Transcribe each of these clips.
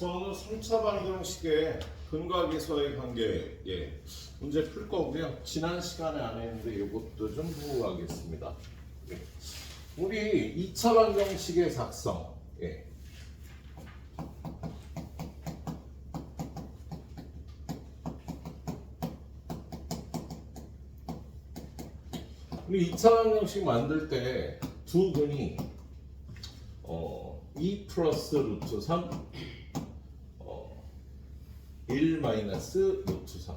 오늘 3차 방정식의 근과 계수와의 관계 문제 풀 거고요. 지난 시간에 안 했는데 이것도 좀 보고 가겠습니다. 우리 2차 방정식의 작성 우리 2차 방정식 만들 때 두 근이 2 플러스 루트 3 1 마이너스 루트 3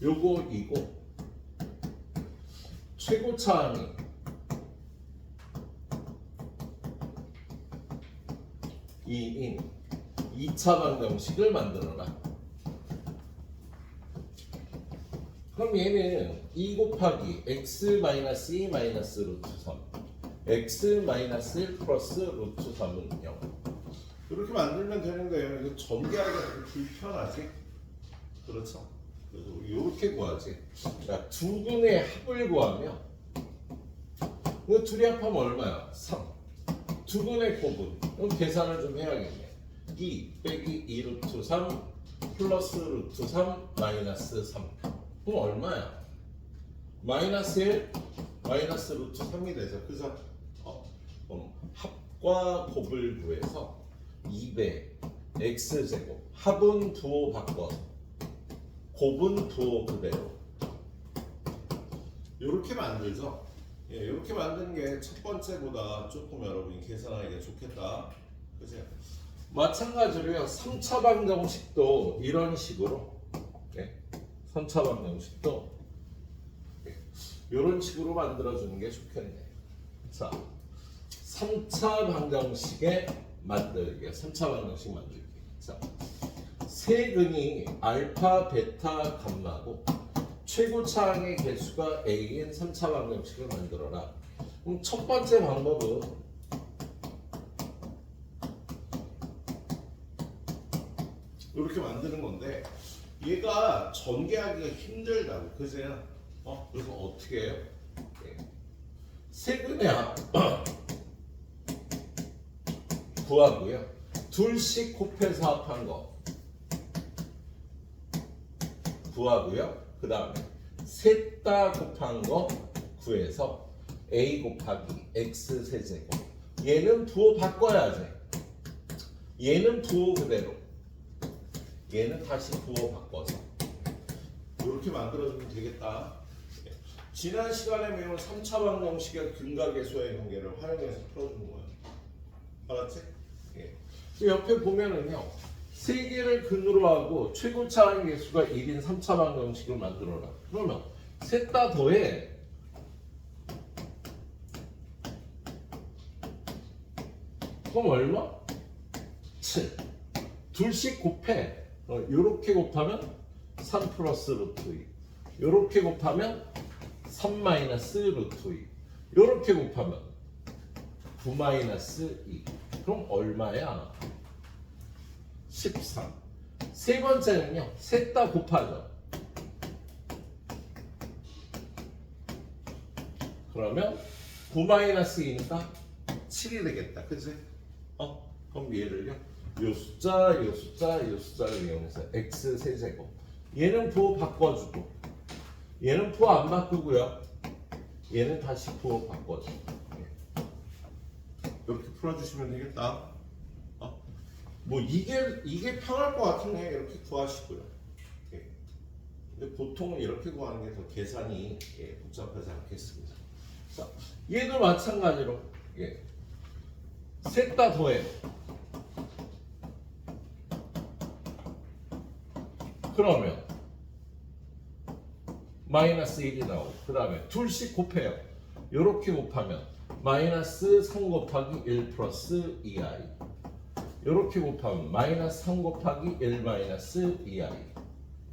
요거 이고 최고차항이 2인 2차 방정식을 만들어라. 그럼 얘는 2 곱하기 x 마이너스 2 마이너스 루트 3 x 마이너스 1 플러스 루트 3은 0 이렇게 만들면 되는데 이거 전개하기가 좀 불편하지? 그렇죠? 그래서 이렇게 구하지. 자, 두 근의 합을 구하면 이거 둘이 합하면 얼마야? 3. 두 근의 곱은 그럼 계산을 좀 해야겠네. 2 빼기 2 루트 3 플러스 루트 3 마이너스 3 그럼 얼마야? 마이너스 1 마이너스 루트 3이 되죠. 그래서 합과 곱을 구해서 2배 x제곱 합은 부호 바꿔서 곱은 부호 그대로 이렇게 만들죠. 이렇게 만드는 게 첫 번째보다 조금 여러분이 계산하기가 좋겠다. 그죠? 마찬가지로요. 3차 방정식도 이런 식으로 3차 방정식도 이런 식으로 만들어주는 게 좋겠네. 자, 3차 방정식의 만들기, 3차 방정식 만들기. 자, 세 근이 알파, 베타, 감마고 최고차항의 개수가 a인 3차 방정식을 만들어라. 그럼 첫 번째 방법은 이렇게 만드는 건데 얘가 전개하기가 힘들다고. 그죠? 그래서 어떻게 해요? 세 근의 합 구하고요. 둘씩 곱해서 합한 거 구하고요. 그 다음에 셋 다 곱한 거 구해서 a 곱하기 x 세제곱. 얘는 부호 바꿔야지. 얘는 부호 그대로. 얘는 다시 부호 바꿔서 이렇게 만들어주면 되겠다. 지난 시간에 배운 3차 방정식의 근과 계수와의 관계를 활용해서 풀어주는 거예요. 알았지? 옆에 보면은요. 세 개를 근으로 하고 최고차항 개수가 1인 3차 방정식을 만들어라. 그러면 셋 다 더해. 그럼 얼마? 7. 둘씩 곱해. 요렇게 곱하면 3 플러스 루트 2. 요렇게 곱하면 3 마이너스 루트 2. 요렇게 곱하면 9 마이너스 2. 그럼 얼마야? 13. 세 번째는요. 셋 다 곱하죠. 그러면 9 마이너스 2니까 7이 되겠다. 그치? 그럼 얘를요. 요 숫자, 요 숫자, 요 숫자를 이용해서 x 세제곱. 얘는 부호 바꿔주고 얘는 부호 안 바꾸고요. 얘는 다시 부호 바꿔줘. 이렇게 풀어주시면 되겠다. 뭐 이게 편할 것 같은데 이렇게 구하시고요. 근데 보통은 이렇게 구하는 게 더 계산이 복잡하지 않겠습니다. 자, 얘도 마찬가지로 셋 다 더해요. 그러면 마이너스 1이 나오고 그 다음에 둘씩 곱해요. 이렇게 곱하면 마이너스 3 곱하기 1 플러스 2i. 이렇게 곱하면 마이너스 3 곱하기 1 마이너스 2i.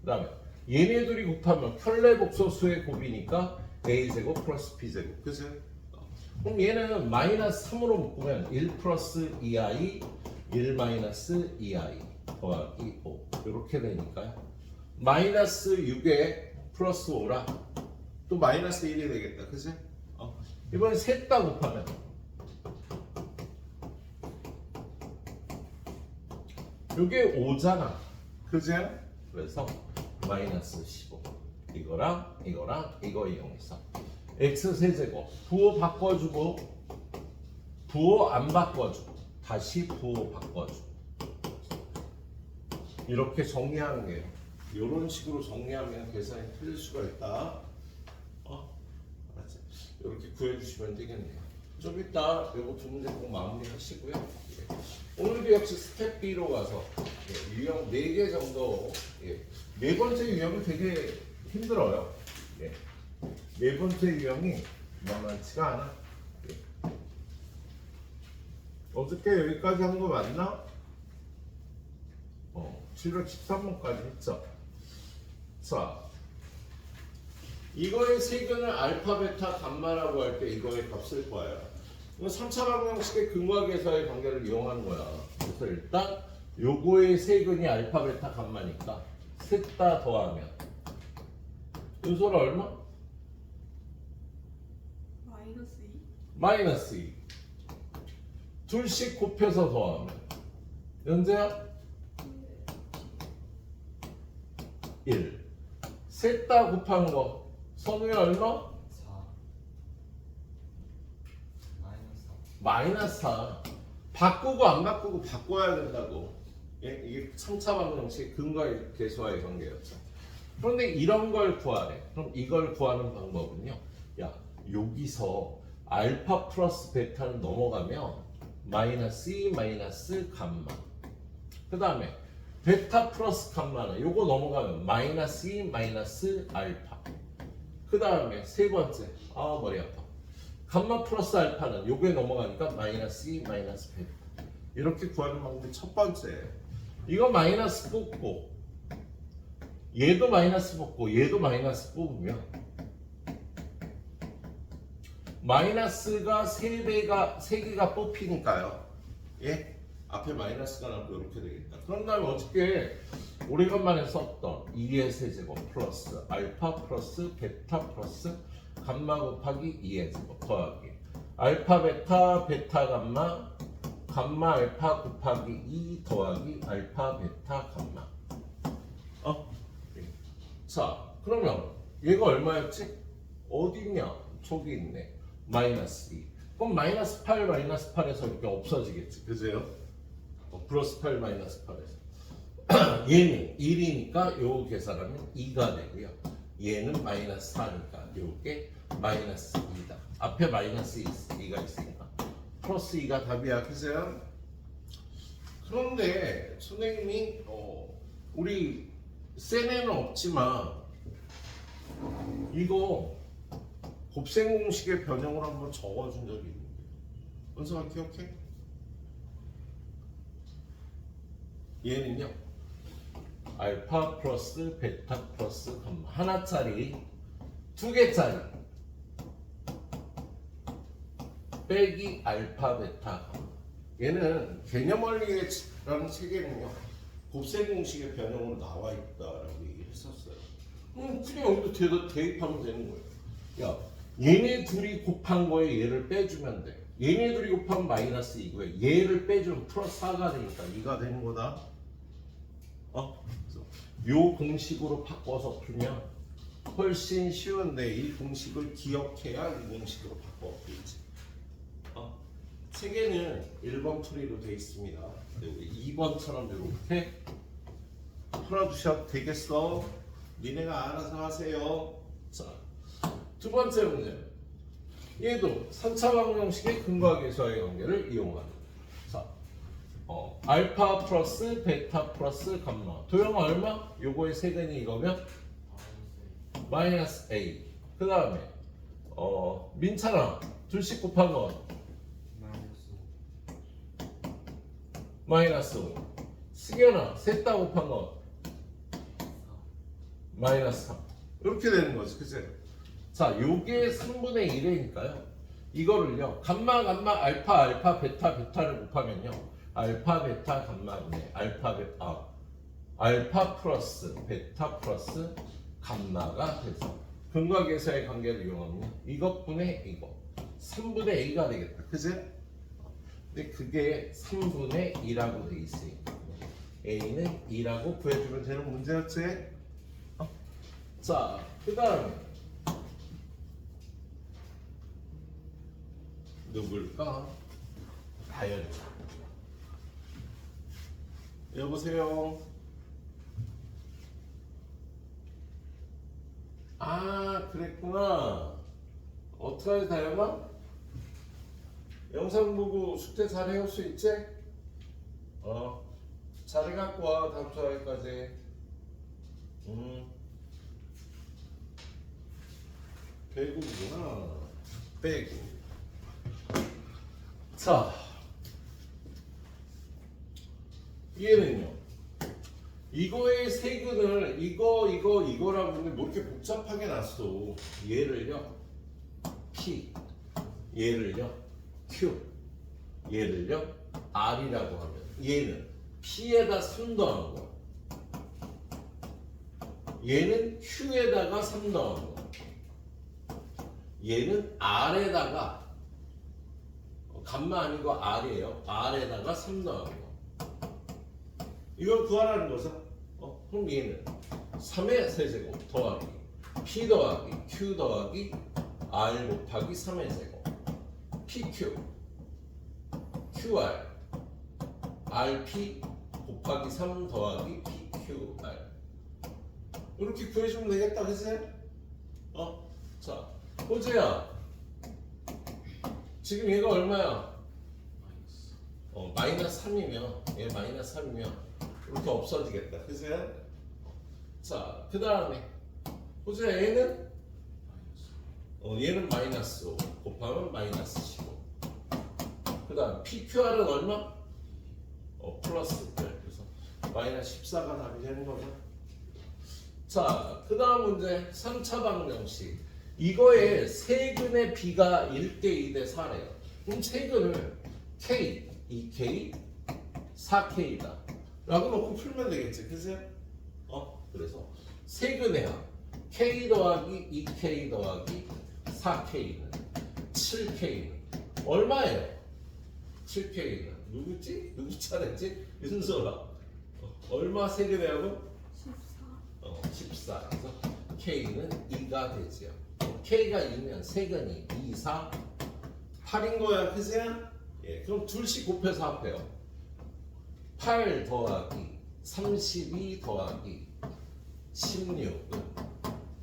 그 다음에 얘네 둘이 곱하면 편례복소수의 곱이니까 a제곱 플러스 b제곱. 그죠? 그럼 얘는 마이너스 3으로 묶으면 1 플러스 2i 1 마이너스 2i 더하기 5 이렇게 되니까요. 마이너스 6에 플러스 5라 또 마이너스 1이 되겠다. 그치? 이번엔 셋 다 곱하면 요게 5잖아. 그지? 그래서 마이너스 15. 이거랑 이거 이용해서 x 세제곱 부호 바꿔주고 부호 안 바꿔주고 다시 부호 바꿔주고 이렇게 정리하는 게 이런 식으로 정리하면 계산이 틀릴 수가 있다. 알았지? 이렇게 구해주시면 되겠네요. 좀 이따 요거 두 문제 꼭 마무리하시고요. 오늘도 역시 스텝 B로 가서 유형 4개 정도. 네 번째 유형이 되게 힘들어요. 네 번째 유형이 만만치가 않아. 어저께 여기까지 한 거 맞나? 713번까지 했죠. 자, 이거의 세근을 알파, 베타, 감마라고 할 때 이거의 값을 구해요. 이건 3차 방정식의 근과계사의 관계를 이용하는 거야. 그래서 일단 요거의 세근이 알파, 베타, 감마니까 셋 다 더하면 요소는 얼마? 마이너스 2. 마이너스 2. 둘씩 곱해서 더하면 연재야? 1. 셋 다 곱한 거 선우야 얼마? 4 마이너스 4 마이너스 4. 바꾸고 안 바꾸고 바꿔야 된다고. 이게 3차 방정식 근과의 계수와의 관계였죠. 그런데 이런 걸 구하래. 그럼 이걸 구하는 방법은요. 야, 여기서 알파 플러스 베타는 넘어가면 마이너스 2 마이너스 감마. 그 다음에 베타 플러스 감마는 요거 넘어가면 마이너스 2 마이너스 알파. 그 다음에 세 번째, 머리 아파. 감마 플러스 알파는 요게 넘어가니까 마이너스 2 마이너스 베타. 이렇게 구하는 방법이 첫 번째예요. 이거 마이너스 뽑고 얘도 마이너스 뽑고 얘도 마이너스 뽑으면 마이너스가 3개가 뽑히니까요. 앞에 마이너스가 나고 이렇게 되겠다. 그런 다음에 어저께 오래간만에 썼던 2의 세제곱 플러스 알파 플러스 베타 플러스 감마 곱하기 2의 제곱 더하기 알파 베타 베타 감마 감마 알파 곱하기 2 더하기 알파 베타 감마. 자, 그러면 얘가 얼마였지? 어디 있냐? 저기 있네. 마이너스 2. 그럼 마이너스 8 마이너스 8에서 이렇게 없어지겠지. 그죠? 플러스 8 마이너스 8에서 얘는 1이니까 요 계산하면 2가 되고요. 얘는 마이너스 4니까 요게 마이너스 2다. 앞에 마이너스 2가 있으니까 플러스 2가 답이야. 그죠? 그런데 선생님이 우리 센에는 없지만 이거 곱셈 공식의 변형을 한번 적어준 적이 있는데 은서가 기억해? 얘는요 알파 플러스 베타 플러스 감마 하나짜리 2개짜리 빼기 알파 베타 감마. 얘는 개념 원리라는 책에는요 곱셈 공식의 변형으로 나와 있다라고 얘기를 했었어요. 그냥 여기도 대입하면 되는 거예요. 야, 얘네 둘이 곱한 거에 얘를 빼주면 돼. 얘네 둘이 곱하면 마이너스 2고요. 얘를 빼주면 플러스 4가 되니까 2가 되는 거다. 그래서 요 공식으로 바꿔서 풀면 훨씬 쉬운데 이 공식을 기억해야 이 공식으로 바꿔 풀지. 책에는 1번 풀이로 되어 있습니다. 2번처럼 이렇게 풀어주셔도 되겠어. 니네가 알아서 하세요. 자, 두 번째 문제. 얘도 3차 방정식의 근과 계수와의 관계를 이용합니다. 자, 알파 플러스 베타 플러스 감마. 도형은 얼마? 요거의 세근이 이거면 마이너스 A. 그 다음에 민찬아 둘씩 곱한 건 마이너스 5. 승현아 셋 다 곱한 건 마이너스 3. 이렇게 되는 거지. 그치? 자, 요게 3분의 1이니까요. 이거를요. 감마, 알파, 베타를 곱하면요. 알파, 베타, 감마네. 알파 플러스 베타 플러스 감마가 돼서 근과 계수의 관계를 이용하면 이것분의 이거 3분의 A가 되겠다. 그치? 근데 그게 3분의 2라고 돼 있으니까 A는 2라고 구해주면 되는 문제였지? 자, 그 다음에 누굴까? 다현이. 여보세요? 아, 그랬구나. 어떡하지, 다현아? 영상 보고 숙제 잘 해올 수 있지? 잘 해갖고 와, 다음 주 화요일까지. 배구구나. 배구. 자, 얘는요. 이거의 세근을 이거라고 하는데 뭐 이렇게 복잡하게 놨어. 얘를요. P, 얘를요. Q, 얘를요. R이라고 하면 얘는 P에다 3 더한 거. 얘는 Q에다가 3 더한 거. 얘는 R에다가 감마 아니고 R이에요. R에다가 3 더한 거. 이걸 구하라는 거죠. 그럼 얘는 3의 세제곱 더하기 P 더하기 Q 더하기 R 곱하기 3의 제곱 PQ QR RP 곱하기 3 더하기 PQR 이렇게 구해주면 되겠다, 그치? 자, 호재야 지금 얘가 얼마야? 마이너스 3이면 얘 마이너스 3이면 이렇게 없어지겠다, 그치? 자, 그 다음에 호재야 얘는? 얘는 마이너스 5 곱하면 마이너스 15. 그 다음 PQR은 얼마? 플러스 1. 그래서 마이너스 14가 답이 되는 거죠. 자, 그 다음 문제 3차 방정식. 이거에 세근의 B가 1대 2대 4래요. 그럼 세근을 K, 2K, 4K다 라고 놓고 풀면 되겠지, 그치? 그래서 세근의 K 더하기 2K 더하기 4K는 7K는 얼마예요? 7K는 누구지? 누구 차례지? 윤소라. 얼마 세근해하고? 14. 그래서 K는 2가 되지요. K가 2면 세근이 2, 4, 8인 거야, 그세야? 예, 그럼 둘씩 곱해서 합해요. 8 더하기 32 더하기 16은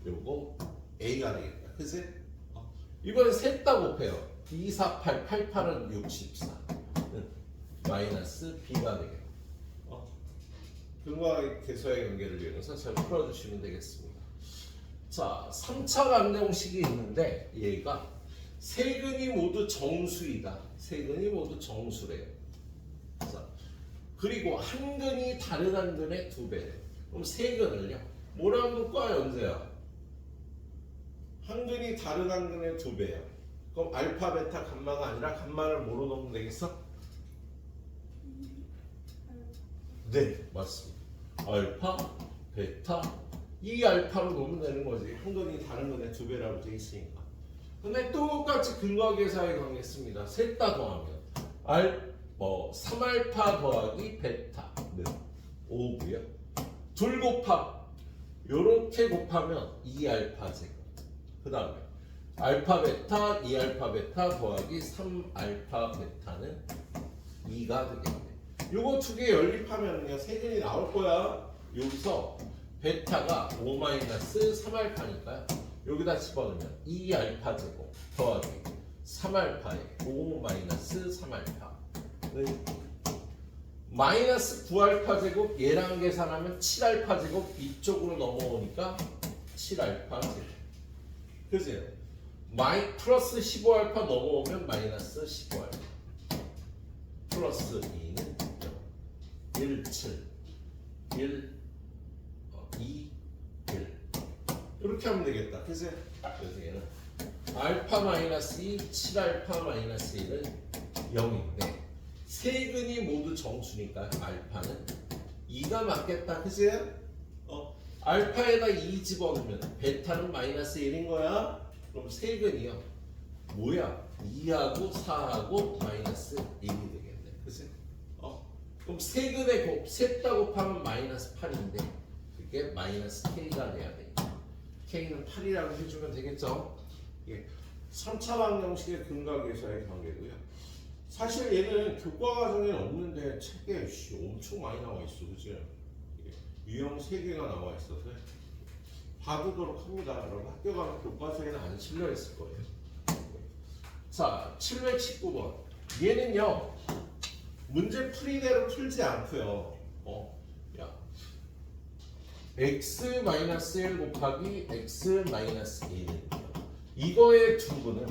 요거 A가 되겠다, 그치? 이번엔 셋 다 곱해요. 2, 4, 8, 8, 8은 64 마이너스 B가 되겠다. 근과 계수의 관계를 이용해서 잘 풀어주시면 되겠습니다. 자, 3차 방정식이 있는데 얘가 세근이 모두 정수이다. 세근이 모두 정수래요. 자, 그리고 한 근이 다른 한 근의 2배래요. 그럼 세근을요 뭐라고 놓을 거야, 연재야? 한 근이 다른 한 근의 2배예요. 그럼 알파, 베타, 감마가 아니라 감마를 뭐로 넣으면 되겠어? 네, 맞습니다. 알파, 베타, 이 알파로 놓으면 되는 거지. 한 근이 다른 근의 2배라고 되어 있으니까. 근데 똑같이 근거계사에 관계했습니다. 셋 다 더하면 3알파 더하기 베타 네, 5고요. 둘 곱하 요렇게 곱하면 2알파 제곱. 그 다음에 알파 베타 2알파 베타 더하기 3알파 베타는 2가 되겠네. 요거 두 개 연립하면요 세근이 나올 거야. 여기서 베타가 5-3알파니까요. 여기다 집어넣으면 2알파 제곱 더하기 3알파에 5-3알파는 마이너스 9알파 제곱 얘랑 계산하면 7알파 제곱 이쪽으로 넘어오니까 7알파 제곱. 그죠? 플러스 15알파 넘어오면 마이너스 15알파 플러스 2는 1, 7 1 2 1 이렇게 하면 되겠다. 그치? 그래서 얘는 알파 마이너스 2, 7알파 마이너스 1은 0인데 세근이 모두 정수니까 알파는 2가 맞겠다. 그치? 알파에다 2 집어넣으면 베타는 마이너스 1인 거야. 그럼 세근이요 뭐야? 2하고 4하고 마이너스 1이 되겠네. 그치? 그럼 세근의 곱, 셋 다 곱하면 마이너스 8인데 그게 마이너스 K가 돼야 돼. K는 8이라고 해주면 되겠죠? 예. 3차 방정식의 근각에서의 관계고요. 사실 얘는 교과 과정에 없는데 책에 엄청 많이 나와 있어, 그죠? 예. 유형 3개가 나와 있어서 봐두도록 합니다. 여러분 학교 가면 교과서에는 안 실려 있을 거예요. 자, 719번. 얘는요, 문제 풀이대로 풀지 않고요. 야, x-1 곱하기 x-1은 이거의 두분은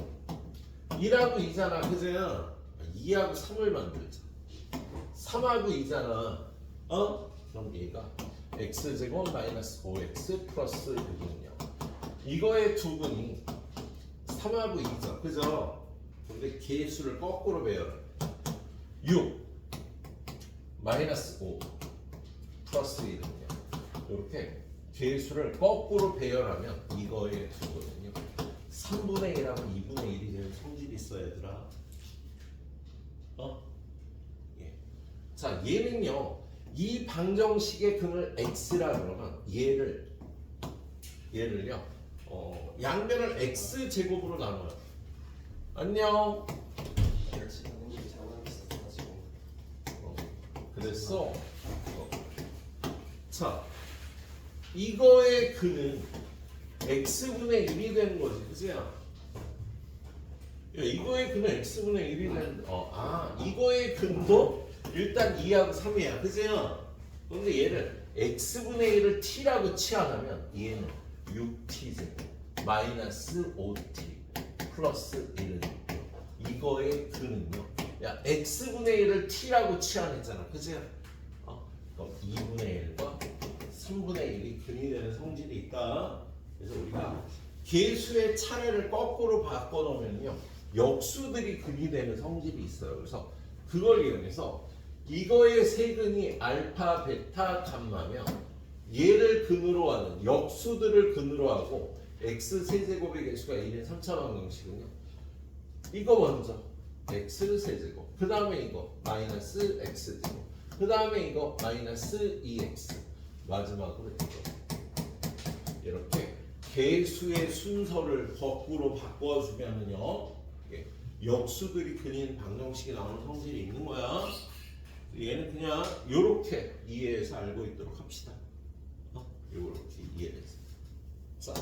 1하고 2잖아, 그죠? 2하고 3을 만들자. 3하고 2잖아. 그럼 얘가 x제곱 마이너스 5x 플러스 6은요. 이거의 두분이 3하고 2죠, 그죠? 근데 개수를 거꾸로 배열해. 6 마이너스 5 플러스 1은요. 이렇게 개수를 거꾸로 배열하면 이거의 두분은요. 3분의 1하고 2분의 1이 되는 성질이 있어, 얘들아. 예. 자, 얘는요, 이 방정식의 근을 x라 그러면 얘를요, 양변을 x 제곱으로 나눠요. 안녕. 그래서 자, 이거의 근은 x분의 1이 되는 거지, 그치? 이거의 근은 x분의 1이 되는, 이거의 근도 일단 2하고 3이야, 그치요? 근데 얘를 x분의 1을 t라고 취하면 얘는 6t 마이너스 5t 플러스 1은 이거의 근은요, 야, x분의 1을 t라고 취하했잖아, 그치요? 그럼 2분의 1과 3분의 1이 근이 되는 성질이 있다. 그래서 우리가 개수의 차례를 거꾸로 바꿔놓으면요, 역수들이 근이 되는 성질이 있어요. 그래서 그걸 이용해서 이거의 세근이 알파, 베타, 감마면 얘를 근으로 하는 역수들을 근으로 하고 x 세제곱의 개수가 1인 3차 방정식은요, 이거 먼저 x 세제곱, 그 다음에 이거 마이너스 x 제곱, 그 다음에 이거 마이너스 2x, 마지막으로 이거. 이렇게 개수의 순서를 거꾸로 바꿔주면은요, 역수들이 그린 방정식이 나오는 성질이 있는 거야. 얘는 그냥 요렇게 이해해서 알고 있도록 합시다. 요렇게 이해해서. 자,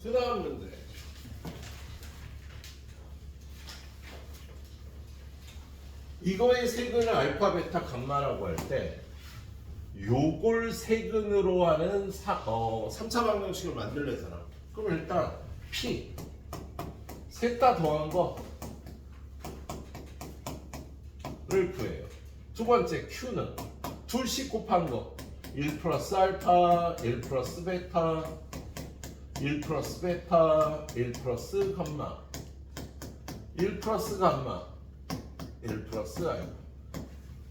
그 다음 문제. 이거의 세근을 알파, 베타, 감마라고 할 때 요걸 세근으로 하는 3차 방정식을 만들려잖아. 그럼 일단 P 셋 다 더한 거를 구해요. 두 번째 Q는 둘씩 곱한 거 1 플러스 알파, 1 플러스 베타, 1 플러스 베타, 1 플러스 감마, 1 플러스 감마, 1 플러스 알파.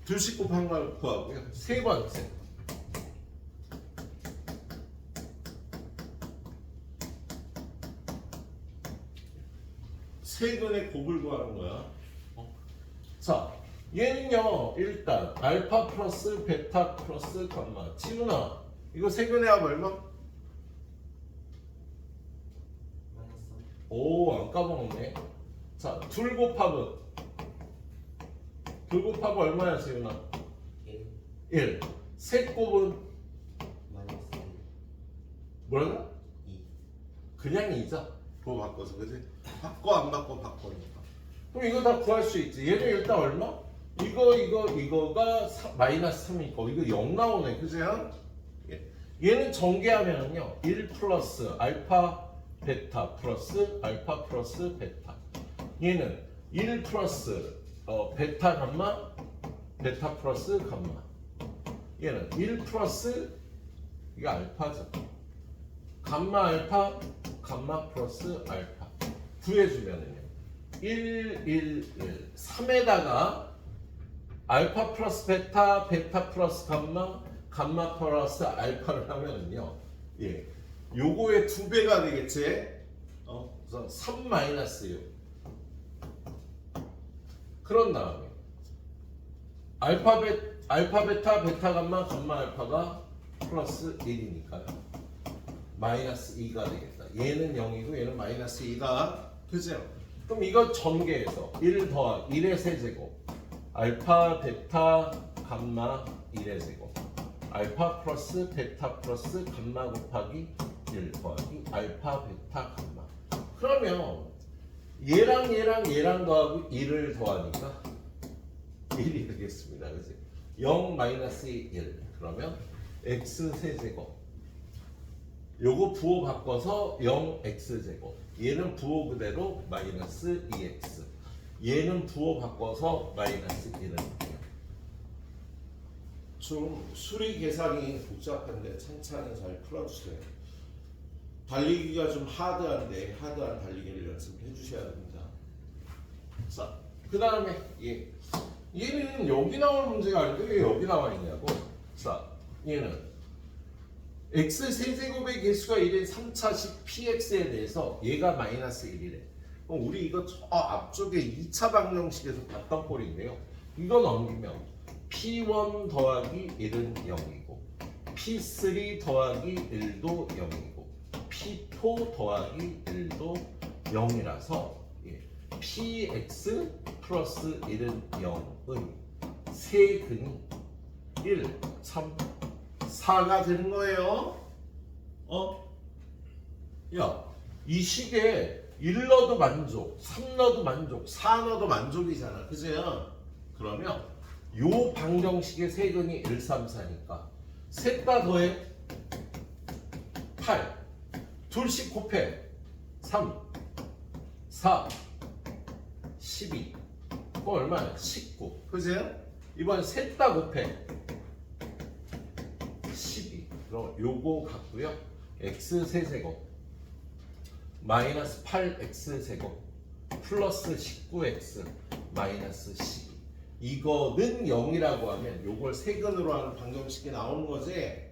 둘씩 곱한 걸 구하고요. 세 번째 세근의 곱을 구하는 거야. 자, 얘는요, 일단 알파 플러스 베타 플러스 감마. 지문아, 이거 세근의 합 얼마? 오, 안 까먹었네. 자, 둘 곱합은 얼마야, 지문아? 1. 셋 곱은 뭐라고? 2. 그냥 2자. 그거 바꿔서, 그지? 바꿔 안 바꿔 바꿔니까. 그럼 이거 다 구할 수 있지. 얘는 일단 얼마? 이거가 마이너스 3이고 이거 0 나오네, 그죠? 얘는 전개하면은요, 1 플러스 알파 베타 플러스 알파 플러스 베타. 얘는 1 플러스 베타 감마 베타 플러스 감마. 얘는 1 플러스 이게 알파죠. 감마 알파 감마 플러스 알파 구해주면은요, 1, 1, 1 3에다가 알파 플러스 베타, 베타 플러스 감마, 감마 플러스 알파를 하면은요, 요거의 2배가 되겠지. 우선 3 마이너스 6. 그런 다음에 알파벳 알파 베타 베타 감마 감마 알파가 플러스 1이니까요. 마이너스 2가 되겠다. 얘는 0이고 얘는 마이너스 2다. 그죠? 그럼 이거 전개해서 1 더하기 1의 세제곱 알파 베타 감마 1의 제곱 알파 플러스 베타 플러스 감마 곱하기 1 더하기 알파 베타 감마. 그러면 얘랑 더하고 1을 더하니까 1이 되겠습니다. 그치? 0 마이너스 1 그러면 x 세제곱 요거 부호 바꿔서 0x제곱 얘는 부호 그대로 마이너스 2x 얘는 부호 바꿔서 마이너스 1은 좀 수리 계산이 복잡한데 천천히 잘 풀어주세요. 달리기가 좀 하드한데 하드한 달리기를 연습해 주셔야 됩니다. 자, 그 다음에 얘는 여기 나올 문제가 아닌데 왜 여기 나와 있냐고. 자, 얘는 x 세제곱의 개수가 1인 3차식 px에 대해서 얘가 마이너스 1이래. 그럼 우리 이거 저 앞쪽에 2차 방정식에서 봤던 꼴인데요. 이거 넘기면 p1 더하기 1은 0이고 p3 더하기 1도 0이고 p4 더하기 1도 0이라서 px 플러스 1은 0의 세근이 1, 3, 4가 되는 거예요. 야, 이 식에 1 넣어도 만족, 3 넣어도 만족, 4 넣어도 만족이잖아. 그죠? 그러면 요 방정식의 세근이 1, 3, 4니까 셋 다 더해 8 둘씩 곱해 3, 4, 12 그거 얼마야? 19 그죠? 이번 셋 다 곱해 12 그럼 요거 같고요. x 세제곱 마이너스 8x 제곱 플러스 19x 마이너스 12 이거는 0이라고 하면 요걸 세근으로 하는 방정식이 나오는 거지.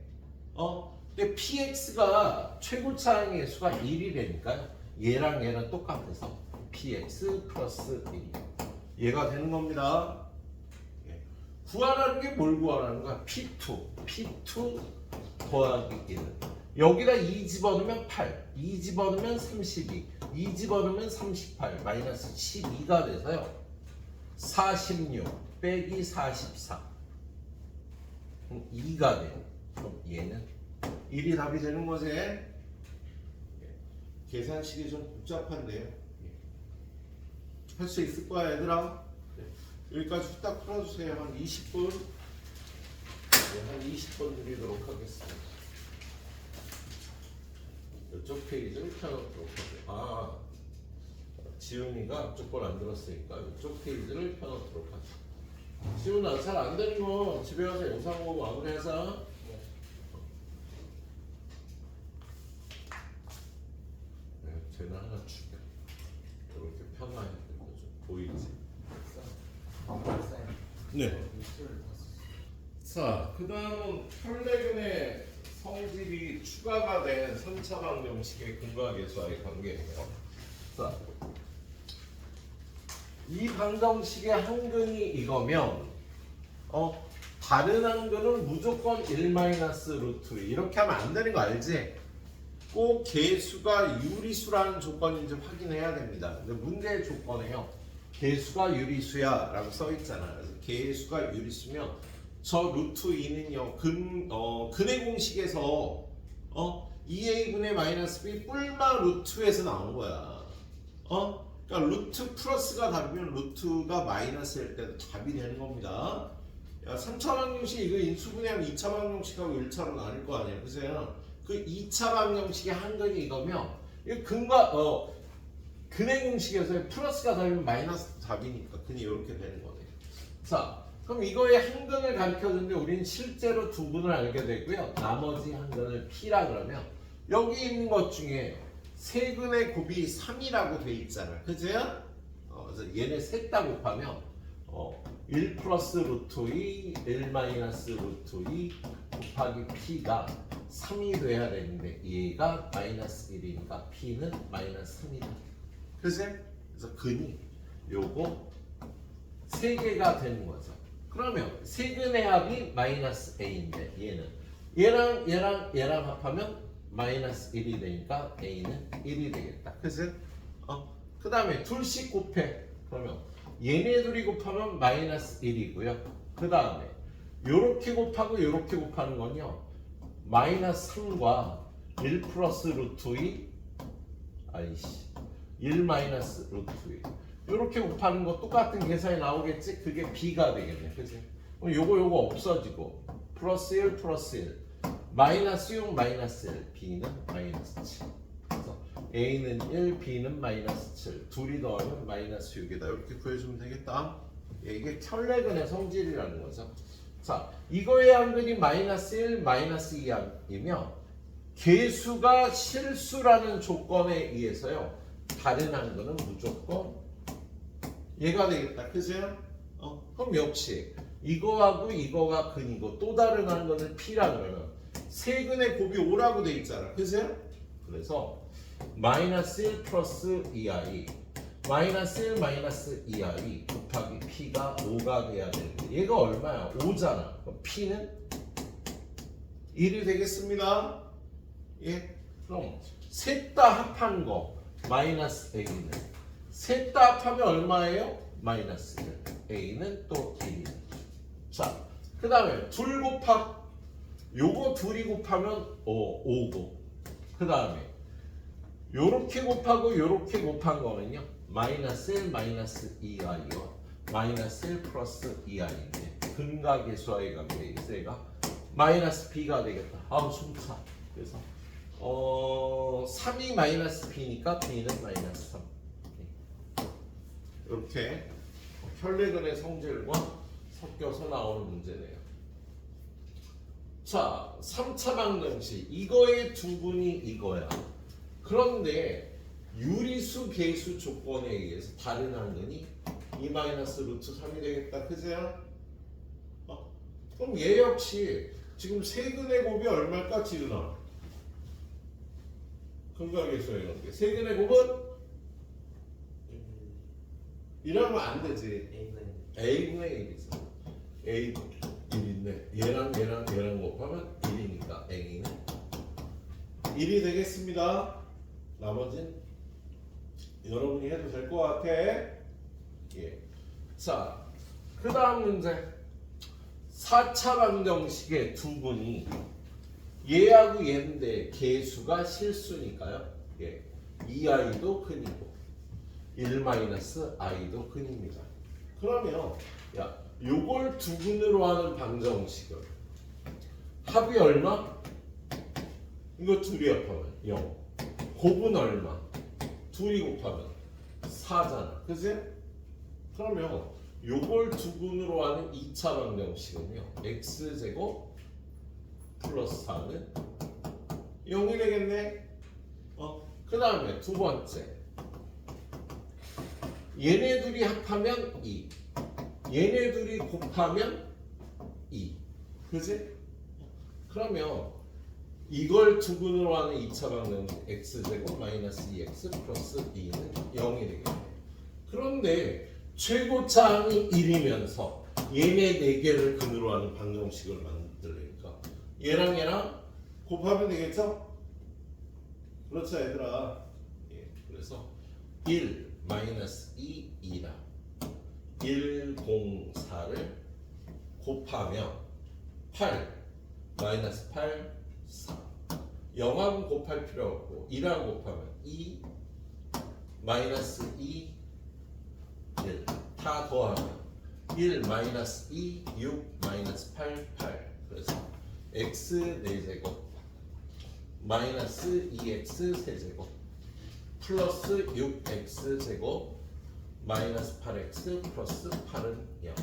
근데 px가 최고차항의 수가 1이 되니까요. 얘랑 얘는 똑같아서 px 플러스 1이 얘가 되는 겁니다. 구하라는 게 뭘 구하라는 거야? p2 더하기 1은 여기다 2 집어넣으면 8 2 집어넣으면 32 2 집어넣으면 38 마이너스 12가 돼서요 46 빼기 44 그럼 2가 돼요. 그럼 얘는 1이 답이 되는 거지. 계산식이 좀 복잡한데요. 할 수 있을 거야 얘들아. 여기까지 후딱 풀어주세요. 한 20분 한 20분 드리도록 하겠습니다. 이쪽 페이지를 펴놓도록 하죠. 지훈이가 앞쪽 걸 안 들었으니까 이쪽 페이지를 펴놓도록 하죠. 지훈아 잘 안 되는 거 집에 가서 영상 보고 마무리하자. 쟤는 하나 줄게. 이렇게 펴놔야 되는 거죠. 보이지? 네. 자, 그 다음은 혈내근의 성질이 추가가 된 3차 방정식의 근과계수와의 관계예요. 자, 이 방정식의 한근이 이거면 다른 한근은 무조건 1-루트 이렇게 하면 안 되는 거 알지? 꼭 개수가 유리수라는 조건인지 확인해야 됩니다. 근데 문제의 조건에요. 개수가 유리수야 라고 써 있잖아요. 그래서 개수가 유리수면 저 루트 2는요 근의 공식에서 2a분의 마이너스 b 뿔마 루트에서 나온 거야. 그러니까 루트 플러스가 답이면 루트가 마이너스일 때도 답이 되는 겁니다. 야, 3차 방정식 이거 인수분해하면 2차 방정식하고 1차로 나눌 거 아니에요. 그죠? 그 2차 방정식의 한근이 이거면 이거 근의 공식에서 플러스가 답이면 마이너스 답이니까 근이 이렇게 되는 거네. 자, 그럼 이거의 한근을 가르쳐주는데 우리는 실제로 두 분을 알게 되고요. 나머지 한근을 P라 그러면 여기 있는 것 중에 세근의 곱이 3이라고 돼 있잖아. 그죠? 그래서 얘네 셋 다 곱하면 1 플러스 루트 2, 1 마이너스 루트 2 곱하기 P가 3이 돼야 되는데 얘가 마이너스 1이니까 P는 마이너스 3이다. 그지? 그래서 근이 요거 3개가 되는 거죠. 그러면 세근의 합이 마이너스 a인데 얘랑 합하면 마이너스 1이 되니까 a는 1이 되겠다. 그치? 그 다음에 둘씩 곱해. 그러면 얘네 둘이 곱하면 마이너스 1이고요. 그 다음에 요렇게 곱하고 요렇게 곱하는 건요. 마이너스 3과 1 플러스 루트 2 1 마이너스 루트 2 요렇게 곱하는 거 똑같은 계산이 나오겠지? 그게 b가 되겠네. 그치? 그럼 요거 없어지고 플러스 1 플러스 1 마이너스 6 마이너스 1 b는 마이너스 7 그래서 a는 1 b는 마이너스 7 둘이 더하면 마이너스 6이다. 이렇게 구해주면 되겠다. 이게 켤레근의 성질이라는 거죠. 자, 이거의 한근이 마이너스 1 마이너스 2이며 개수가 실수라는 조건에 의해서요 다른 한근은 무조건 얘가 되겠다. 그죠? 그럼 역시 이거하고 이거가 근이고 또 다른 한근을 p라 그러면 세 근의 곱이 5라고 돼 있잖아. 그죠? 그래서 마이너스 1 플러스 2i 마이너스 1 마이너스 2i 곱하기 p가 5가 돼야 되는데 얘가 얼마야? 5잖아. 그럼 p는 1이 되겠습니다. 예? 그럼 셋 다 합한 거 마이너스 a는 셋 다 합하면 얼마예요? 마이너스 1 a는 또 1이다. 자, 그 다음에 둘 곱합 요거 둘이 곱하면 5고 그 다음에 요렇게 곱하고 요렇게 곱한 거는요 마이너스 1 마이너스 2i와 마이너스 1 플러스 2i인데 근과 계수와의 관계에 있어 얘가 마이너스 b가 되겠다. 숨차. 그래서 3이 마이너스 b니까 b는 마이너스 3 이렇게 혈례근의 성질과 섞여서 나오는 문제네요. 자, 3차 방정식 이거의 두 분이 이거야. 그런데 유리수 계수 조건에 의해서 다른 한근이 2 마이너스 루트 3이 되겠다. 그죠? 그럼 얘 역시 지금 세근의 곱이 얼마일까 지은아? 근각에서의 관계. 세근의 곱은? 이러면 안 되지. a분의 1이죠. a 1인데 얘랑 곱하면 1이니까 a는 1이 되겠습니다. 나머지는 여러분이 해도 될 것 같아. 예. 자, 그 다음 문제. 4차 방정식의 두 분이 얘하고 얘인데 개수가 실수니까요. 예. 2i도 근이고 1-i도 근입니다. 그러면 요걸 두 근으로 하는 방정식은 합이 얼마? 이거 둘이 합하면 0. 곱은 얼마? 둘이 곱하면 4잖아. 그지? 그러면 요걸 두 근으로 하는 2차 방정식은요. x제곱 플러스 4는 0이 되겠네. 그 다음에 두 번째. 얘네 둘이 합하면 2. 얘네 둘이 곱하면 2. 그지? 그러면 이걸 두 근으로 하는 2차 방정식 x제곱 마이너스 2x 플러스 2는 0이 되겠네. 그런데 최고차항이 1이면서 얘네 4개를 근으로 하는 방정식을 만들려니까 얘랑 곱하면 되겠죠? 그렇죠 얘들아. 예, 그래서 1 마이너스 2 2랑 1 0 4를 곱하면 8 마이너스 8 4 0하고 곱할 필요 없고 2하고 곱하면 2 마이너스 2 1 다 더하면 1 마이너스 2 6 마이너스 8 8 그래서 x 4제곱 마이너스 2x 세제곱 플러스 6x 제곱 마이너스 8x 플러스 8은 0.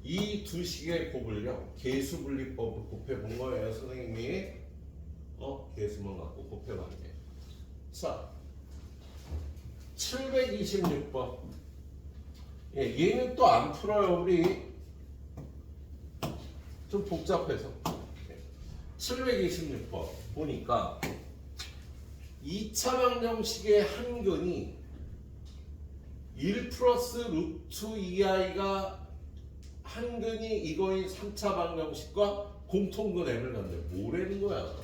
이 두 식의 곱을요 계수분리법으로 곱해본 거예요 선생님이. 계수만 갖고 곱해봤네. 자 726번. 예, 얘는 또 안 풀어요 우리. 좀 복잡해서. 726번 보니까 2차 방정식의 한근이 1 플러스 루트 2i가 한 근이 이거의 3차 방정식과 공통근 m을 갖는데 뭐라는 거야?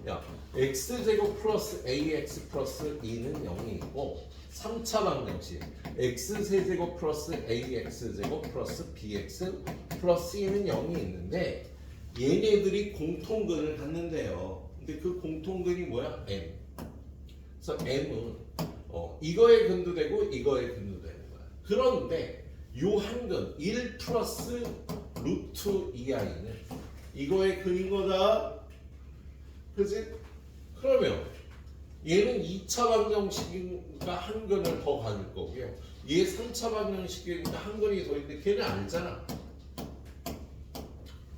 야, x제곱 플러스 ax 플러스 2는 0이 있고 3차 방정식 x세제곱 플러스 ax제곱 플러스 bx 플러스 2는 0이 있는데 얘네들이 공통근을 갖는데요. 근데 그 공통근이 뭐야? m. 그래서 m은 이거의 근도 되고 이거의 근도 되는 거야. 그런데 요 한 근 1 플러스 루트 2i는 이거의 근인 거다. 그지? 그러면 얘는 2차 방정식이니까 한 근을 더 가질 거고요. 얘 3차 방정식이니까 한 근이 더 있는데 걔는 알잖아.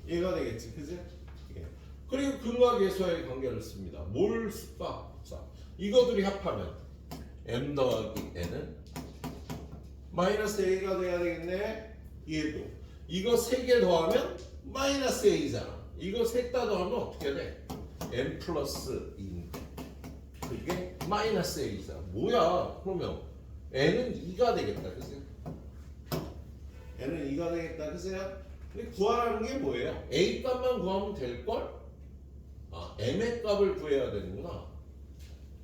얘가 되겠지. 그지? 예. 그리고 근과 계수의 관계를 씁니다. 뭘 쓸까? 자, 이거들이 합하면 m 더하기 n은 마이너스 a가 돼야 되겠네. 얘도 이거 3개 더하면 마이너스 a잖아. 이거 셋 다 더하면 어떻게 돼? m 플러스 2인데 그게 마이너스 a잖아. 뭐야? 그러면 n은 2가 되겠다. 그치? n은 2가 되겠다. 그치? 근데 구하라는 게 뭐예요? a 값만 구하면 될걸? 아, m의 값을 구해야 되는구나.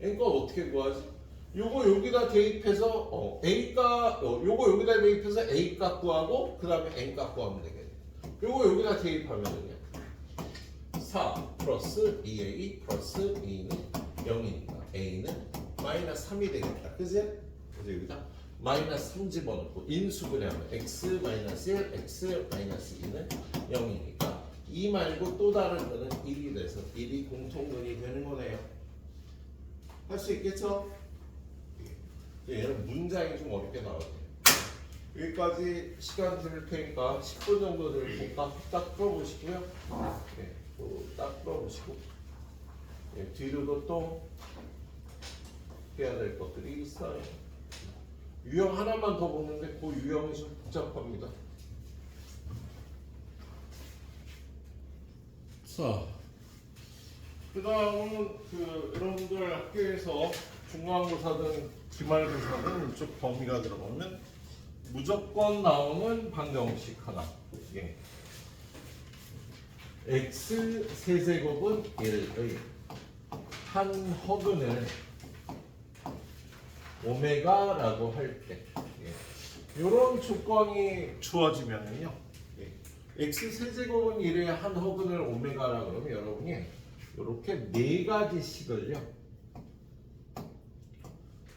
n 값 어떻게 구하지? 요거 여기다 대입해서 a 값 요거 여기다 대입해서 a 값 구하고 그 다음에 n 값 구하면 되겠네. 요거 여기다 대입하면은요 4 플러스 2a 플러스 2는 0이니까 a는 마이너스 3이 되겠다. 그지? 그래서 여기다 마이너스 3 집어넣고 인수분해하면 x 마이너스 1 x 마이너스 2는 0이니까 2 말고 또 다른 거는 1이 돼서 1이 공통근이 되는 거네요. 할 수 있겠죠? 얘는 문장이 좀 어렵게 나오네요. 여기까지 시간 드릴 테니까 10분 정도 드릴까? 딱 풀어보시고요. 네, 딱 풀어보시고 뒤로도 또 해야 될 것들이 있어요. 유형 하나만 더 보는데 그 유형이 좀 복잡합니다. 자, 그 다음은 여러분들 학교에서 중간고사든 기말고사든 이쪽 범위가 들어가면 무조건 나오는 방정식 하나. 예. x 세제곱은 1의 한 허근을 오메가라고 할 때 이런 조건이 주어지면은요 x 세제곱은 1의 한 허근을 오메가라 그러면 여러분이 이렇게 4가지씩을요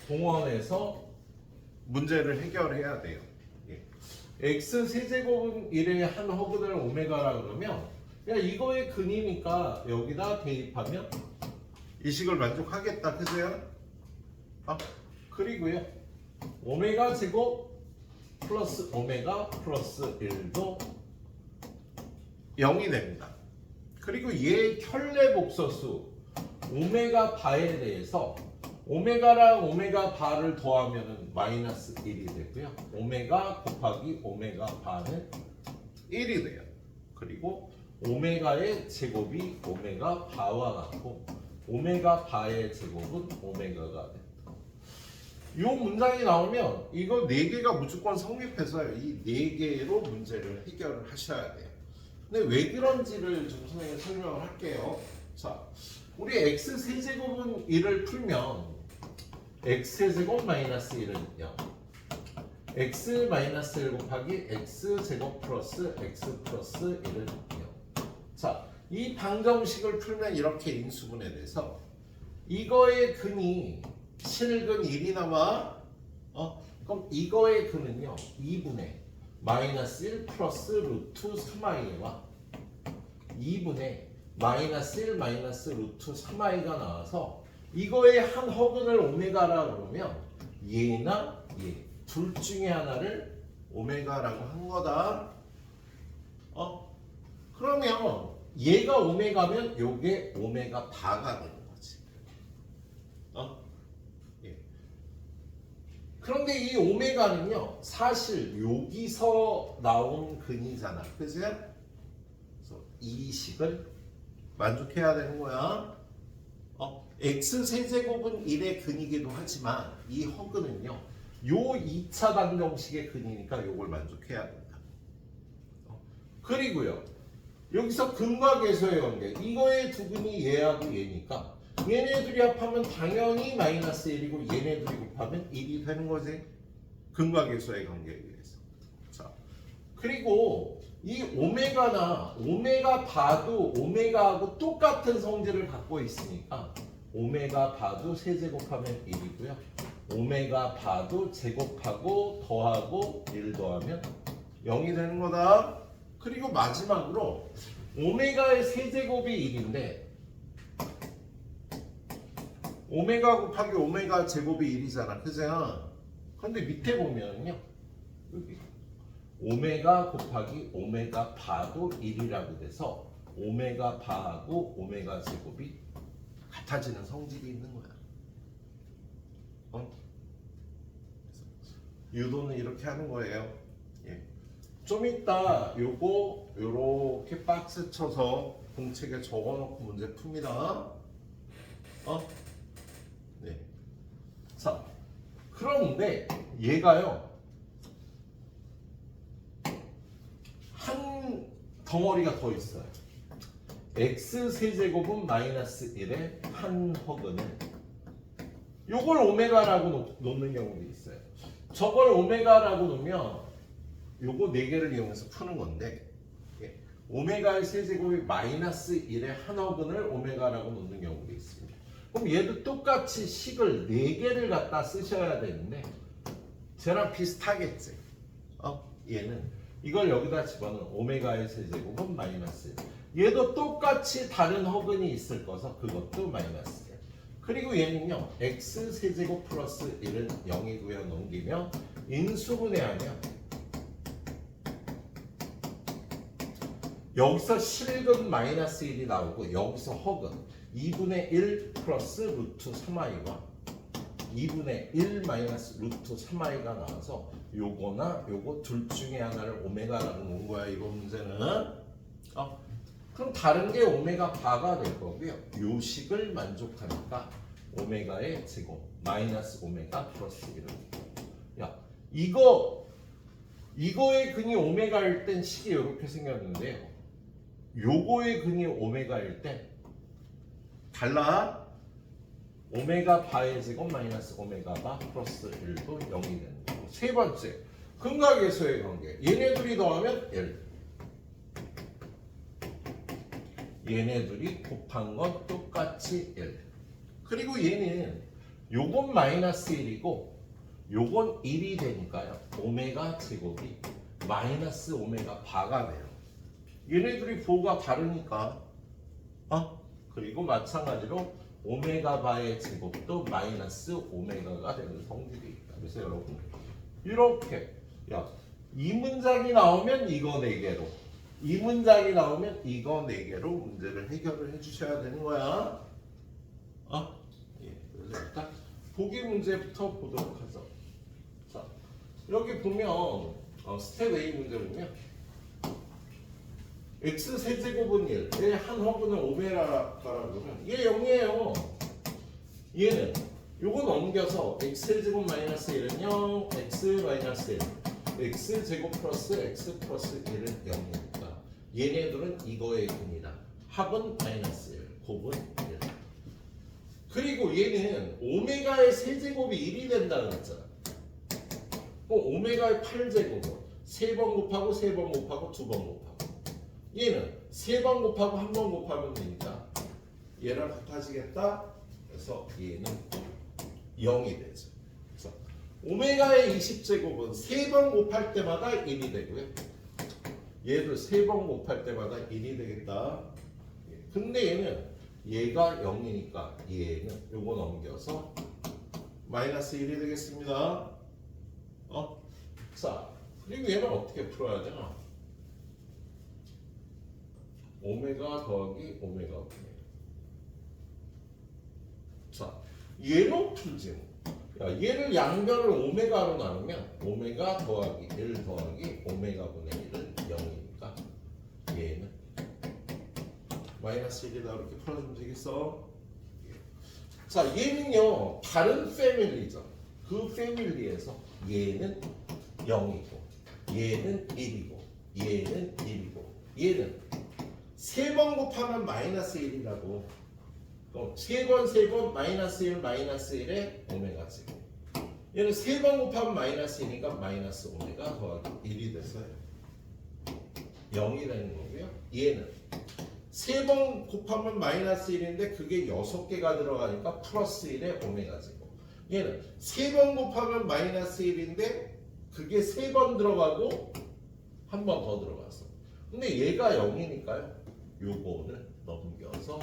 동원해서 문제를 해결해야 돼요. x 세제곱은 1의 한 허근을 오메가라 그러면 그냥 이거의 근이니까 여기다 대입하면 이 식을 만족하겠다. 그죠? 그리고요 오메가 제곱 플러스 오메가 플러스 1도 0이 됩니다. 그리고 얘 켤레 복소수 오메가 바에 대해서 오메가랑 오메가 바를 더하면 마이너스 1이 되고요. 오메가 곱하기 오메가 바는 1이 돼요. 그리고 오메가의 제곱이 오메가 바와 같고 오메가 바의 제곱은 오메가가 된다. 이 문장이 나오면 이거 4개가 무조건 성립해서 이 4개로 문제를 해결을 하셔야 돼요. 근데 왜 그런지를 좀 선생님이 설명을 할게요. 자, 우리 x 세제곱은 1을 풀면 x 세제곱 마이너스 1은 0 x 마이너스 1 곱하기 x 제곱 플러스 x 플러스 1은 0. 자, 이 방정식을 풀면 이렇게 인수분해 돼서 이거의 근이 실근 1이 나와. 그럼 이거의 근은요 2분의 마이너스 1 플러스 루트 3i와 2분의 마이너스 1 마이너스 루트 3i가 나와서 이거의 한 허근을 오메가라 그러면 얘나 얘 둘 중에 하나를 오메가라고 한 거다. 그러면 얘가 오메가면 요게 오메가 바가 되는 거지. 예. 그런데 이 오메가는요 사실 여기서 나온 근이잖아. 그치? 그래서 이 식을 만족해야 되는 거야. x 세제곱은 1의 근이기도 하지만 이 허근은요 요 2차 방정식의 근이니까 요걸 만족해야 된다. 그리고요. 여기서 근과 계수의 관계. 이거의 두 근이 얘하고 얘니까 얘네들이 합하면 당연히 마이너스 1이고 얘네들이 곱하면 1이 되는 거지. 근과 계수의 관계에 의해서. 자, 그리고 이 오메가 바도 오메가하고 똑같은 성질을 갖고 있으니까 오메가 바도 세제곱하면 1이고요. 오메가 바도 제곱하고 더하고 1 더하면 0이 되는 거다. 그리고 마지막으로 오메가의 세제곱이 1인데 오메가 곱하기 오메가 제곱이 1이잖아. 그죠? 근데 밑에 보면요. 여기 오메가 곱하기 오메가 바도 1이라고 돼서 오메가 바하고 오메가 제곱이 같아지는 성질이 있는 거야. 유도는 이렇게 하는 거예요. 예. 좀 이따 요거 요렇게 박스 쳐서 공책에 적어놓고 문제 풉니다. 네. 자, 그런데 얘가요 한 덩어리가 더 있어요. x 세제곱은 마이너스 1의 한 허근은 요걸 오메가라고 놓는 경우도 있어요. 저걸 오메가라고 놓으면 요거 4개를 이용해서 푸는 건데 오메가의 세제곱이 마이너스 1의 한 허근을 오메가라고 놓는 경우도 있습니다. 그럼 얘도 똑같이 식을 4개를 갖다 쓰셔야 되는데 쟤랑 비슷하겠지. 얘는 이걸 여기다 집어넣은 오메가의 세제곱은 마이너스 1. 얘도 똑같이 다른 허근이 있을 거서 그것도 마이너스 1. 그리고 얘는요 x 세제곱 플러스 1은 0이고요. 넘기면 인수분해하면 여기서 실근 마이너스 1이 나오고 여기서 허근 2분의 1 플러스 루트 3i와 2분의 1 마이너스 루트 3i가 나와서 요거나 요거 둘 중에 하나를 오메가라고 놓은 거야. 이번 문제는 그럼 다른 게 오메가 바가 될 거고요. 요 식을 만족하니까 오메가의 제곱 마이너스 오메가 플러스 1을 야 이거의 근이 오메가일 땐 식이 이렇게 생겼는데요. 요거의 근이 오메가일 때 달라. 오메가 바의 제곱 마이너스 오메가 바 플러스 1도 0이 되는 거고. 세 번째, 근과 계수의 관계. 얘네들이 더하면 1. 얘네들이 곱한 건 똑같이 1. 그리고 얘는 요건 마이너스 1이고 요건 1이 되니까요. 오메가 제곱이 마이너스 오메가 바가 돼요. 얘네들이 부호가 다르니까. 그리고 마찬가지로 오메가 바의 제곱도 마이너스 오메가가 되는 성질이 있다. 그래서 여러분 이렇게 이 문장이 나오면 이거 4개로 이 문장이 나오면 이거 4개로 문제를 해결을 해주셔야 되는 거야. 그래서 일단 보기 문제부터 보도록 하죠. 자, 여기 보면 스텝 A 문제 보면 x 세제곱은 1, 얘 한 허근은 오메가라고 그러면 얘 0이에요. 얘는 요거 넘겨서 x 세제곱 마이너스 1은 0, x 마이너스 1, x 제곱 플러스 x 플러스 1은 0이니까 얘네들은 이거의 근이다. 합은 마이너스 1, 곱은 1. 그리고 얘는 오메가의 세제곱이 1이 된다고 했잖아. 오메가의 8제곱은 3번 곱하고 3번 곱하고 2번 곱하고 얘는 3번 곱하고 1번 곱하면 되니까 얘랑 같아지겠다. 그래서 얘는 0이 되죠. 그래서 오메가의 20제곱은 3번 곱할 때마다 1이 되고요. 얘도 3번 곱할 때마다 1이 되겠다. 근데 얘는 얘가 0이니까 얘는 요거 넘겨서 마이너스 1이 되겠습니다. 자, 그리고 얘는 어떻게 풀어야 되나? 오메가 더하기 오메가 분의. 자, 얘로 풀지 뭐. 얘를 양변을 오메가로 나누면 오메가 더하기 1 더하기 오메가 분의 1은 0이니까 얘는 마이너스 1이다. 이렇게 풀어주면 되겠어. 자, 얘는요 다른 패밀리죠. 그 패밀리에서 얘는 0이고 얘는 1이고 얘는 1이고 얘는 세 번 곱하면 마이너스 1이라고. 세 번 마이너스 1 마이너스 1에 오메가 제곱. 얘는 세 번 곱하면 마이너스 1이니까 마이너스 오메가 더하기 1이 됐어요. 0이 되는 거고요. 얘는 세 번 곱하면 마이너스 1인데 그게 6개가 들어가니까 플러스 1에 오메가 제곱. 얘는 세 번 곱하면 마이너스 1인데 그게 세 번 들어가고 한 번 더 들어갔어. 근데 얘가 0이니까요. 요거를 넘겨서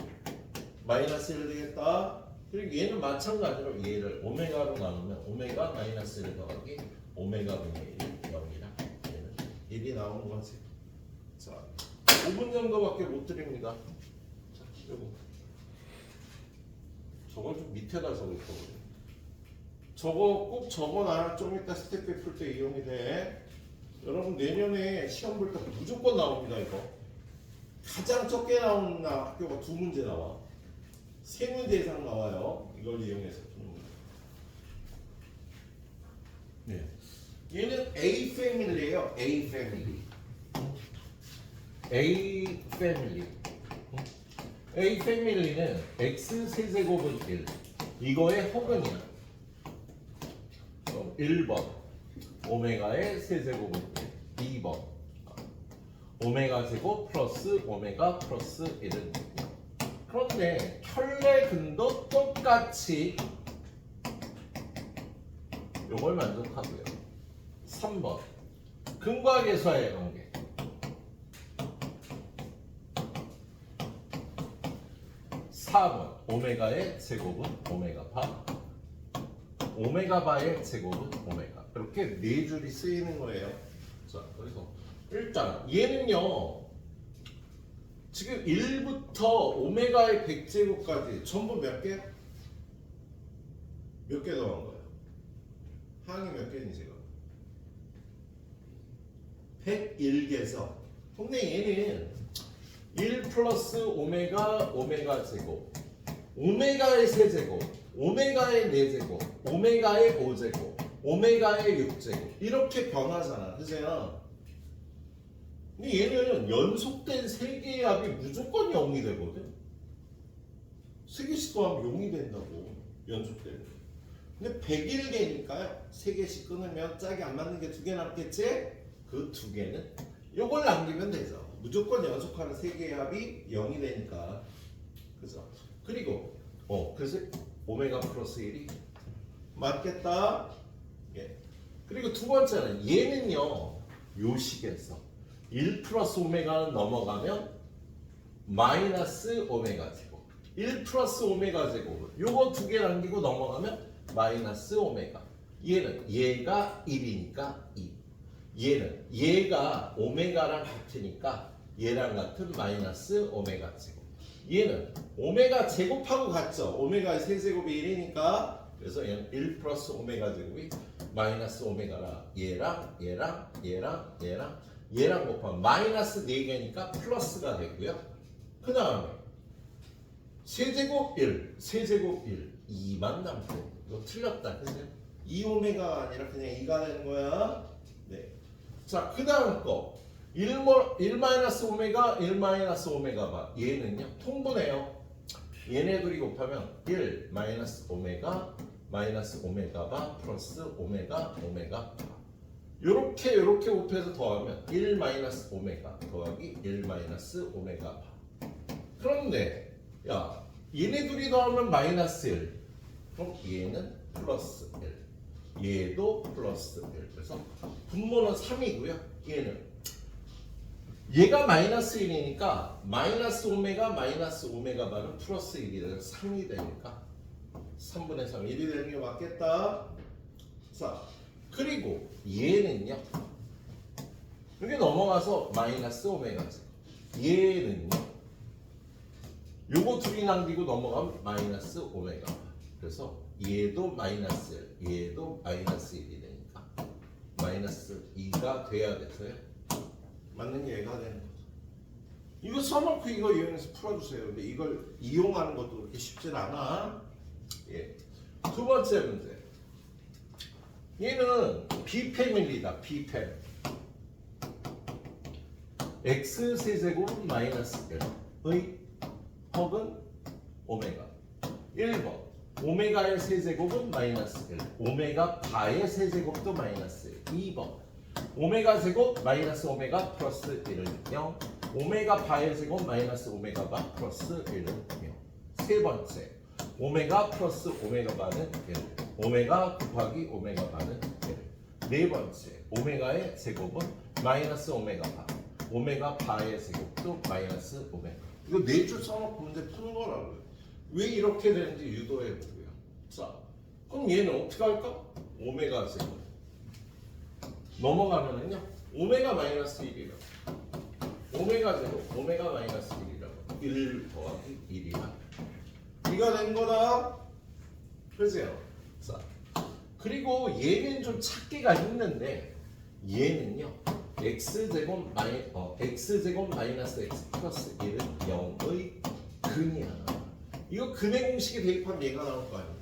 마이너스 1 되겠다. 그리고 얘는 마찬가지로 얘를 오메가로 나누면 오메가 마이너스 1 더하기 오메가 분의 1 0이라 얘는 1이 나오는 거지. 자, 5분 정도밖에 못 드립니다. 자, 요거 저걸 좀 밑에다 적을 거거든요. 저거 꼭 적어놔. 좀 이따 스텝 풀 때 이용이 돼. 여러분 내년에 시험 볼 때 무조건 나옵니다. 이거 가장 적게 나오는 학교가 2문제 나와. 3문제 이상 나와요. 이걸 이용해서 푸는 거예요. 네. 얘는 A 패밀리예요. A 패밀리. A 패밀리. A 패밀리는 x 세제곱은 1. 이거의 허근이야. 1번 오메가의 세제곱은 1. 2번 오메가 제곱 플러스 오메가 플러스 1은 0. 그런데 켤레근도 똑같이 요걸 만족하고요. 3번 근과 계수와의 관계. 4번 오메가의 제곱은 오메가 바, 오메가 바의 제곱은 오메가. 이렇게 네 줄이 쓰이는 거예요. 자, 그래서 일단 얘는요 지금 1부터 오메가의 100제곱까지 전부 몇 개? 몇 개 더한 거예요? 항이 몇 개니 지금? 101개에서. 근데 얘는 1 플러스 오메가 오메가 제곱, 오메가의 세제곱, 오메가의 4제곱, 오메가의 5제곱, 오메가의 6제곱 이렇게 변하잖아. 그죠? 근데 얘는 연속된 3개의 합이 무조건 0이 되거든. 3개씩 더하면 0이 된다고. 연속되는. 근데 101개니까요. 3개씩 끊으면 짝이 안 맞는 게 2개 남겠지? 그 2개는 요걸 남기면 되죠. 무조건 연속하는 3개의 합이 0이 되니까. 그죠? 그리고 그래서 오메가 플러스 1이 맞겠다. 예. 그리고 두 번째는 얘는요. 요 식에서 1 플러스 오메가는 넘어가면 마이너스 오메가 제곱. 1 플러스 오메가 제곱은 요거 2개 남기고 넘어가면 마이너스 오메가. 얘는 얘가 1이니까 2. 얘는 얘가 오메가랑 같으니까 얘랑 같은 마이너스 오메가 제곱. 얘는 오메가 제곱하고 같죠. 오메가의 세제곱이 1이니까 그래서 얘는 1 플러스 오메가 제곱이 마이너스 오메가라. 얘랑 얘랑 곱하면 마이너스 4개니까 플러스가 되고요. 그 다음에 세제곱 1, 세제곱 1, 2만 남고. 이거 틀렸다. 그죠? 2오메가 아니라 그냥 2가 되는 거야. 네. 자, 그 다음 거 1 마이너스 오메가 1 마이너스 오메가 바. 얘는요 통분해요. 얘네 둘이 곱하면 1 마이너스 오메가 마이너스 오메가 바 플러스 오메가 오메가 바. 요렇게 곱해서 더하면 1 마이너스 오메가 더하기 1 마이너스 오메가 바. 그런데 야 얘네 둘이 더하면 마이너스 1. 그럼 얘는 플러스 1. 얘도 플러스 1. 그래서 분모는 3이고요. 얘가 마이너스 1이니까 마이너스 오메가 바는 플러스 1이 돼서 3이 되니까 3분의 3 1이 되는 게 맞겠다. 자, 그리고 얘는요. 여기 넘어가서 마이너스 오메가지. 얘는요. 요거 둘이 남기고 넘어가면 마이너스 오메가. 그래서 얘도 마이너스 1, 얘도 마이너스 1이 되니까 마이너스 2가 돼야 돼서요. 맞는 게 얘가 되는 거죠. 이거 써놓고 이거 이용해서 풀어주세요. 근데 이걸 이용하는 것도 그렇게 쉽진 않아. 예. 두 번째 문제. 얘는 B 패밀리다. B 패. x 세제곱 마이너스 1의 혹은 오메가. 1번 오메가의 세제곱은 마이너스 1, 오메가 바의 세제곱도 마이너스 1. 2번 오메가 제곱 마이너스 오메가 플러스 1은 0, 오메가 바의 제곱 마이너스 오메가 바 플러스 1은 0. 세 번째 오메가 플러스 오메가 바는 1, 오메가 곱하기 오메가 바는 1. 네 번째 오메가의 제곱은 마이너스 오메가 바, 오메가 바의 제곱도 마이너스 오메가. 이거 네 줄 써놓고 문제 푸는 거라고요. 왜 이렇게 되는지 유도해 보고요. 자, 그럼 얘는 어떻게 할까? 오메가 제곱 넘어가면은요 오메가 마이너스 1이라고, 오메가 제곱 오메가 마이너스 1이라고, 1 더하기 1이야. 이가 된 거다. 그러세요. 자, 그리고 얘는 좀 찾기가 힘든데 얘는요 x제곱 마이너스 x 플러스 1은 0의 근이야. 이거 근의 공식에 대입하면 얘가 나올 거 아니에요.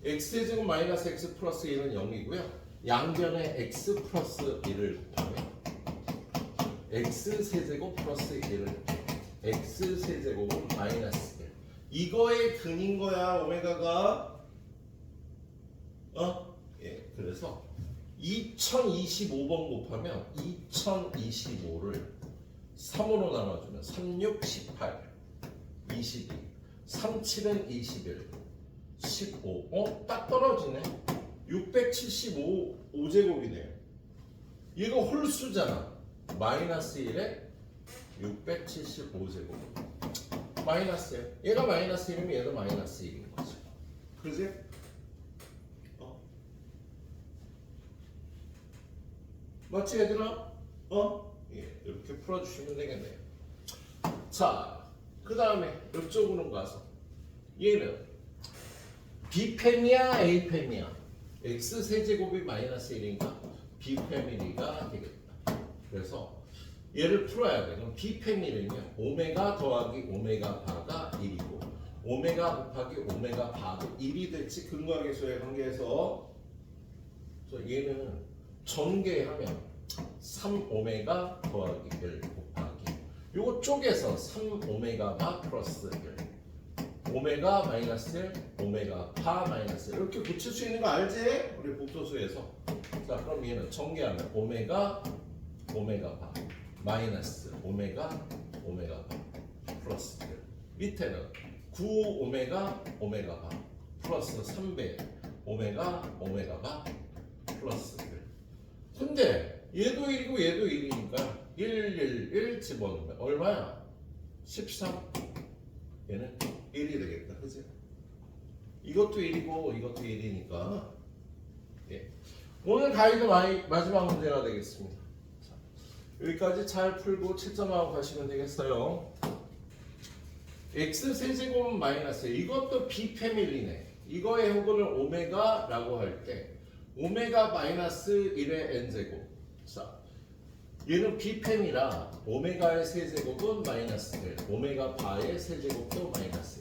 x제곱 마이너스 x 플러스 1은 0이고요. 양변에 x 플러스 1을 곱하면 x 세제곱 플러스 1을 x 세제곱은 마이너스 1. 이거의 근인 거야 오메가가. 예, 그래서 2025번 곱하면 2025를 3으로 나눠주면 3, 6, 18, 22, 3, 7은 21, 15. 딱 떨어지네. 675 5제곱이네. 얘가 홀수잖아. 마이너스 1에 675제곱. 마이너스야. 얘가 마이너스 1이면 얘도 마이너스 1인 거죠. 그러지? 맞지 얘들아? 예, 이렇게 풀어주시면 되겠네요. 자, 그 다음에 이쪽으로 가서 얘는 B팸이야 A팸이야? X 세제곱이 마이너스 1이니까 B패밀리가 되겠다. 그래서 얘를 풀어야 돼. 그럼 B패밀리는요 오메가 더하기 오메가 바가 1이고 오메가 곱하기 오메가 바도 1이 될지 근거계수의 관계에서 얘는 전개하면 3오메가 더하기 1 곱하기 요거 쪼개서 3오메가 바 플러스 1 오메가 마이너스 1 오메가 바 마이너스 1 이렇게 붙일 수 있는 거 알지? 우리 복소수에서. 자, 그럼 얘는 전개하면 오메가 바 마이너스 오메가 바 플러스 1 밑에는 9오메가 바 플러스 3배 오메가 바 플러스 1. 근데 얘도 1이고 얘도 1이니까 1 집어넣으면 얼마야? 13. 얘는 1이 되겠다. 그치? 이것도 1이고 이것도 1이니까 예. 오늘 가이드 마지막 문제가 되겠습니다. 자, 여기까지 잘 풀고 채점하고 가시면 되겠어요. x 세제곱 마이너스 이것도 B패밀리네. 이거의 호근을 오메가라고 할 때 오메가 마이너스 1의 n제곱. 자, 얘는 B팸이라 오메가의 세제곱은 마이너스 1, 오메가 바의 세제곱도 마이너스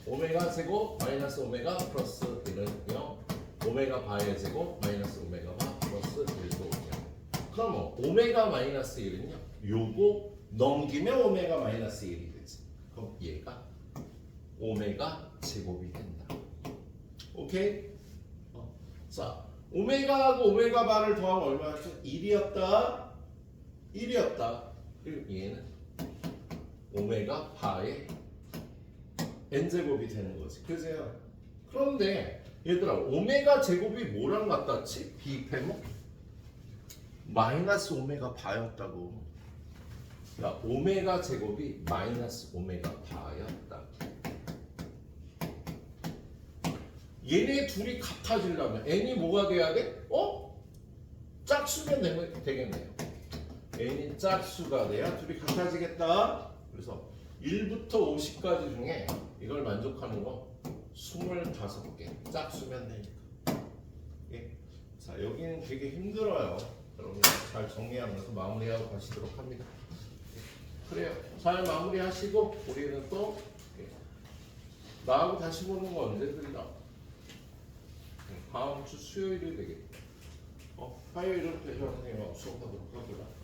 1, 오메가 제곱 마이너스 오메가 플러스 1은 0, 오메가 바의 제곱 마이너스 오메가 바 플러스 1도 0. 그럼 오메가 마이너스 1은요 요거 넘기면 오메가 마이너스 1이 되지. 그럼 얘가 오메가 제곱이 된다. 오케이? 자, 오메가하고 오메가 바를 더하면 얼마였죠? 1이었다. 그리고 얘는 오메가 바의 n제곱이 되는 거지. 그죠? 그런데 얘들아 오메가 제곱이 뭐랑 같았지? B패모? 마이너스 오메가 바였다고. 야, 오메가 제곱이 마이너스 오메가 바였다. 얘네 둘이 같아지려면 n이 뭐가 돼야 돼? 짝수면 되겠네요. n이 짝수가 돼야 둘이 같아지겠다. 그래서 1부터 50까지 중에 이걸 만족하는 거 25개 짝수면 되니까. 예. 자, 여기는 되게 힘들어요. 여러분 잘 정리하면서 마무리하고 가시도록 합니다. 그래요. 잘 마무리하시고 우리는 또 나하고 다시 보는 거 언제 들려? 다음 주 수요일이 되겠다. 화요일은 대전이요 수업하도록 하더라.